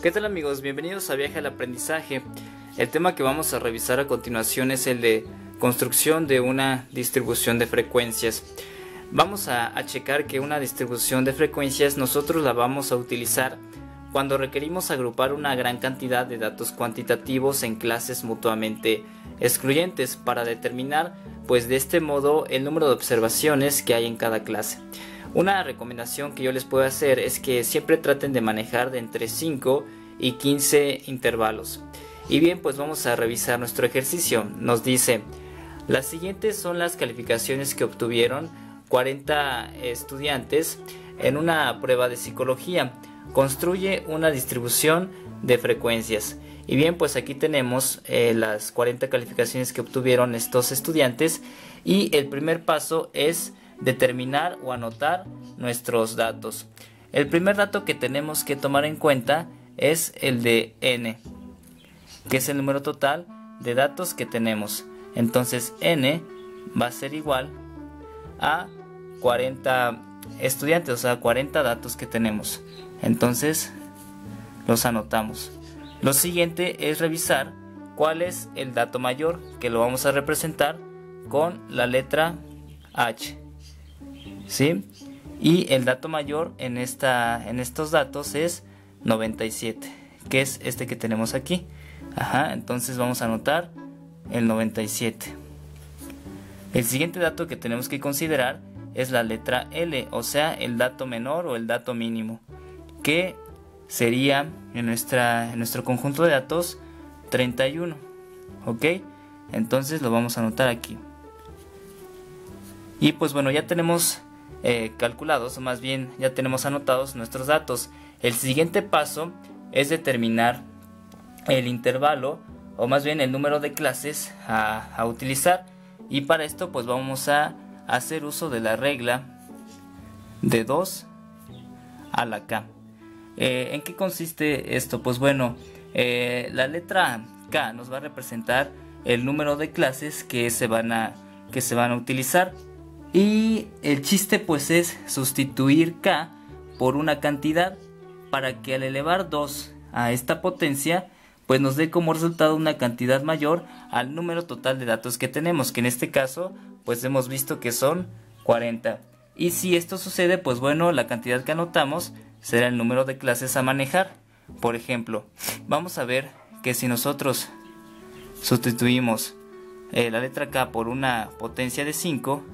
¿Qué tal amigos? Bienvenidos a Viaje al Aprendizaje. El tema que vamos a revisar a continuación es el de construcción de una distribución de frecuencias. Vamos a checar que una distribución de frecuencias nosotros la vamos a utilizar cuando requerimos agrupar una gran cantidad de datos cuantitativos en clases mutuamente excluyentes para determinar pues de este modo el número de observaciones que hay en cada clase. Una recomendación que yo les puedo hacer es que siempre traten de manejar de entre 5 y 15 intervalos. Y bien, pues vamos a revisar nuestro ejercicio. Nos dice, las siguientes son las calificaciones que obtuvieron 40 estudiantes en una prueba de psicología. Construye una distribución de frecuencias. Y bien, pues aquí tenemos las 40 calificaciones que obtuvieron estos estudiantes. Y el primer paso es determinar o anotar nuestros datos. El primer dato que tenemos que tomar en cuenta es el de n, que es el número total de datos que tenemos. Entonces n va a ser igual a 40 estudiantes, o sea 40 datos que tenemos. Entonces los anotamos. Lo siguiente es revisar cuál es el dato mayor, que lo vamos a representar con la letra H, ¿sí? Y el dato mayor en estos datos es 97, que es este que tenemos aquí. Entonces vamos a anotar el 97. El siguiente dato que tenemos que considerar es la letra L, o sea el dato menor o el dato mínimo, que sería en nuestro conjunto de datos 31. ¿Ok? Entonces lo vamos a anotar aquí. Y pues bueno, ya tenemos calculados, o más bien ya tenemos anotados nuestros datos. El siguiente paso es determinar el intervalo, o más bien el número de clases a utilizar. Y para esto pues vamos a hacer uso de la regla de 2 a la k. ¿En qué consiste esto? Pues bueno, la letra k nos va a representar el número de clases que se van a utilizar. Y el chiste pues es sustituir k por una cantidad para que al elevar 2 a esta potencia pues nos dé como resultado una cantidad mayor al número total de datos que tenemos, que en este caso pues hemos visto que son 40. Y si esto sucede, pues bueno, la cantidad que anotamos será el número de clases a manejar. Por ejemplo, vamos a ver que si nosotros sustituimos la letra k por una potencia de 5,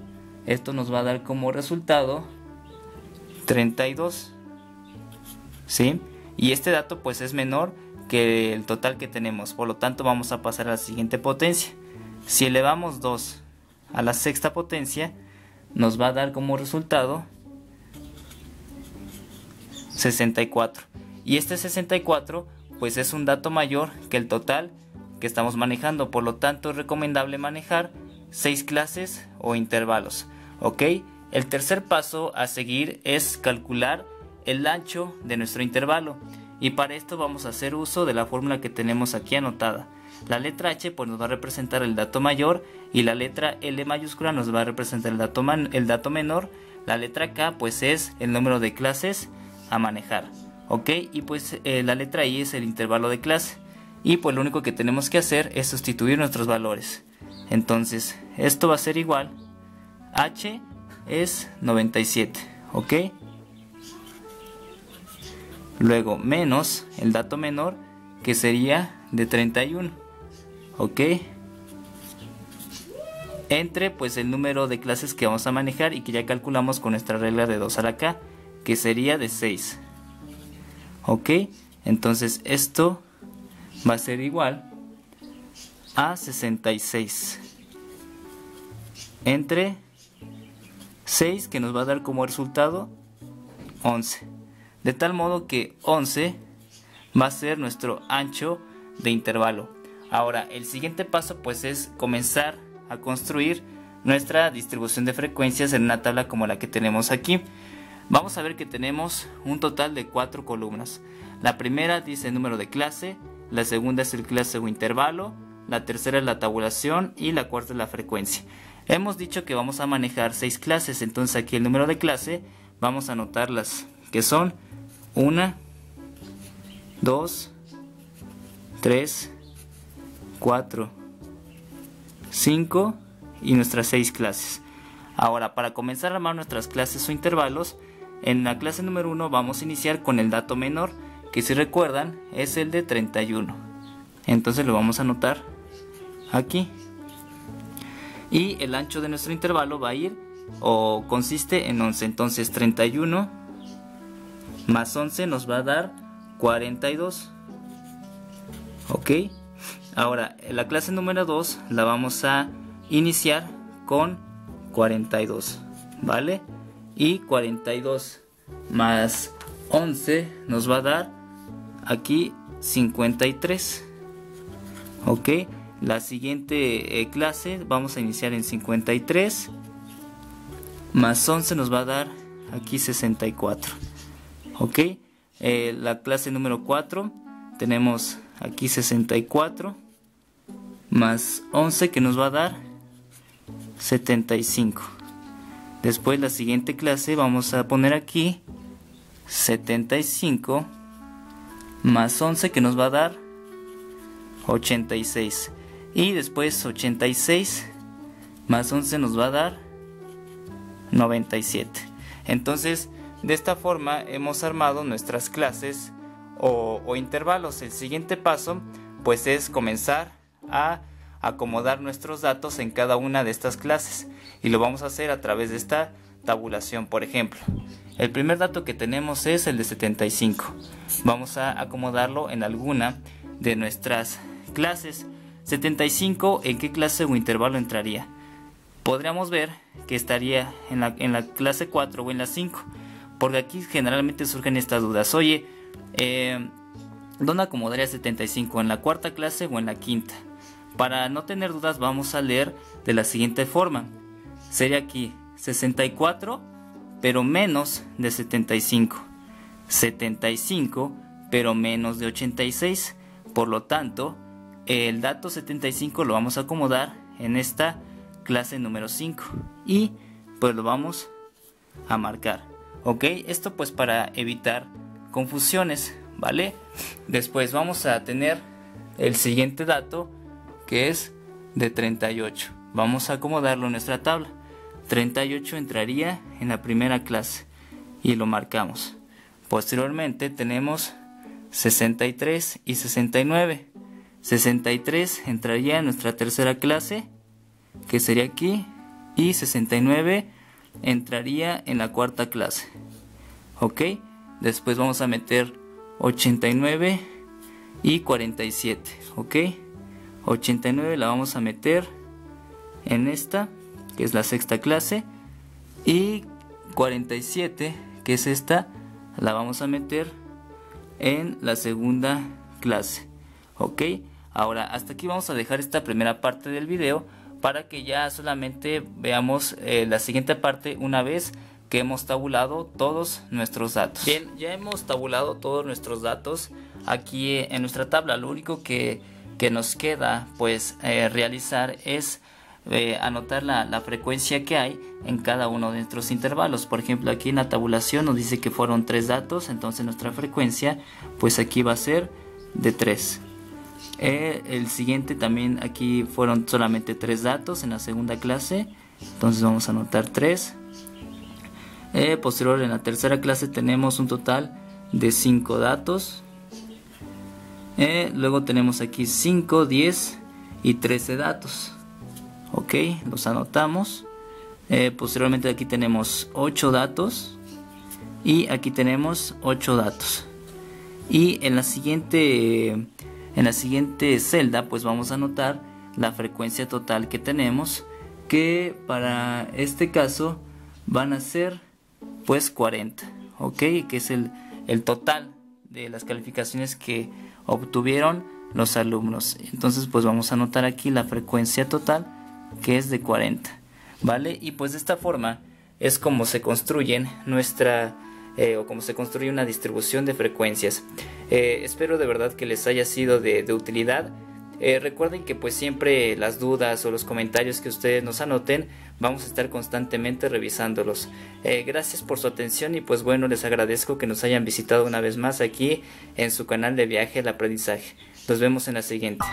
esto nos va a dar como resultado 32, ¿sí? Y este dato pues es menor que el total que tenemos, por lo tanto vamos a pasar a la siguiente potencia. Si elevamos 2 a la sexta potencia, nos va a dar como resultado 64. Y este 64 pues es un dato mayor que el total que estamos manejando, por lo tanto es recomendable manejar 6 clases o intervalos. ¿Ok? El tercer paso a seguir es calcular el ancho de nuestro intervalo. Y para esto vamos a hacer uso de la fórmula que tenemos aquí anotada. La letra H pues nos va a representar el dato mayor y la letra L mayúscula nos va a representar el dato menor. La letra K pues es el número de clases a manejar. ¿Ok? Y pues la letra I es el intervalo de clase. Y pues lo único que tenemos que hacer es sustituir nuestros valores. Entonces esto va a ser igual. H es 97, ¿ok? Luego menos el dato menor, que sería de 31, ¿ok? Entre pues el número de clases que vamos a manejar y que ya calculamos con nuestra regla de 2 a la k, que sería de 6, ¿ok? Entonces esto va a ser igual a 66 entre 6, que nos va a dar como resultado 11. De tal modo que 11 va a ser nuestro ancho de intervalo. Ahora, el siguiente paso pues es comenzar a construir nuestra distribución de frecuencias en una tabla como la que tenemos aquí. Vamos a ver que tenemos un total de 4 columnas. La primera dice el número de clase, la segunda es el clase o intervalo, la tercera es la tabulación y la cuarta es la frecuencia. Hemos dicho que vamos a manejar 6 clases, entonces aquí el número de clase vamos a anotar las que son 1, 2, 3, 4, 5 y nuestras 6 clases. Ahora, para comenzar a armar nuestras clases o intervalos, en la clase número 1 vamos a iniciar con el dato menor, que si recuerdan es el de 31. Entonces lo vamos a anotar aquí. Y el ancho de nuestro intervalo va a ir o consiste en 11. Entonces 31 más 11 nos va a dar 42. Ok. Ahora, la clase número 2 la vamos a iniciar con 42, ¿vale? Y 42 más 11 nos va a dar aquí 53. Ok. La siguiente clase vamos a iniciar en 53 más 11 nos va a dar aquí 64. Ok. La clase número 4 tenemos aquí 64 más 11 que nos va a dar 75. Después la siguiente clase vamos a poner aquí 75 más 11 que nos va a dar 86. Y después 86 más 11 nos va a dar 97. Entonces, de esta forma hemos armado nuestras clases o intervalos. El siguiente paso pues es comenzar a acomodar nuestros datos en cada una de estas clases, y lo vamos a hacer a través de esta tabulación. Por ejemplo, el primer dato que tenemos es el de 75. Vamos a acomodarlo en alguna de nuestras clases. 75, ¿en qué clase o intervalo entraría? Podríamos ver que estaría en la clase 4 o en la 5, porque aquí generalmente surgen estas dudas. Oye, ¿dónde acomodaría 75? ¿En la cuarta clase o en la quinta? Para no tener dudas vamos a leer de la siguiente forma. Sería aquí 64 pero menos de 75, 75 pero menos de 86. Por lo tanto, el dato 75 lo vamos a acomodar en esta clase número 5 y pues lo vamos a marcar. Ok, esto pues para evitar confusiones, ¿vale? Después vamos a tener el siguiente dato, que es de 38. Vamos a acomodarlo en nuestra tabla. 38 entraría en la primera clase y lo marcamos. Posteriormente tenemos 63 y 69. 63 entraría en nuestra tercera clase, que sería aquí, y 69 entraría en la cuarta clase. Ok, después vamos a meter 89 y 47. Ok, 89 la vamos a meter en esta, que es la sexta clase, y 47, que es esta, la vamos a meter en la segunda clase. Ok, ahora hasta aquí vamos a dejar esta primera parte del video para que ya solamente veamos la siguiente parte una vez que hemos tabulado todos nuestros datos. Bien, ya hemos tabulado todos nuestros datos aquí en nuestra tabla. Lo único que nos queda pues realizar es anotar la frecuencia que hay en cada uno de nuestros intervalos. Por ejemplo, aquí en la tabulación nos dice que fueron 3 datos, entonces nuestra frecuencia pues aquí va a ser de 3. El siguiente también, aquí fueron solamente 3 datos en la segunda clase, entonces vamos a anotar 3. Posterior en la tercera clase tenemos un total de 5 datos. Luego tenemos aquí 5, 10 y 13 datos. Ok, los anotamos. Posteriormente aquí tenemos 8 datos y aquí tenemos 8 datos. Y en la siguiente celda pues vamos a anotar la frecuencia total que tenemos, que para este caso van a ser pues 40. Ok, que es el total de las calificaciones que obtuvieron los alumnos. Entonces pues vamos a anotar aquí la frecuencia total, que es de 40, ¿vale? Y pues de esta forma es como se construyen o como se construye una distribución de frecuencias. Espero de verdad que les haya sido de utilidad. Recuerden que pues siempre las dudas o los comentarios que ustedes nos anoten, vamos a estar constantemente revisándolos. Gracias por su atención y pues bueno, les agradezco que nos hayan visitado una vez más aquí en su canal de Viaje al Aprendizaje. Nos vemos en la siguiente.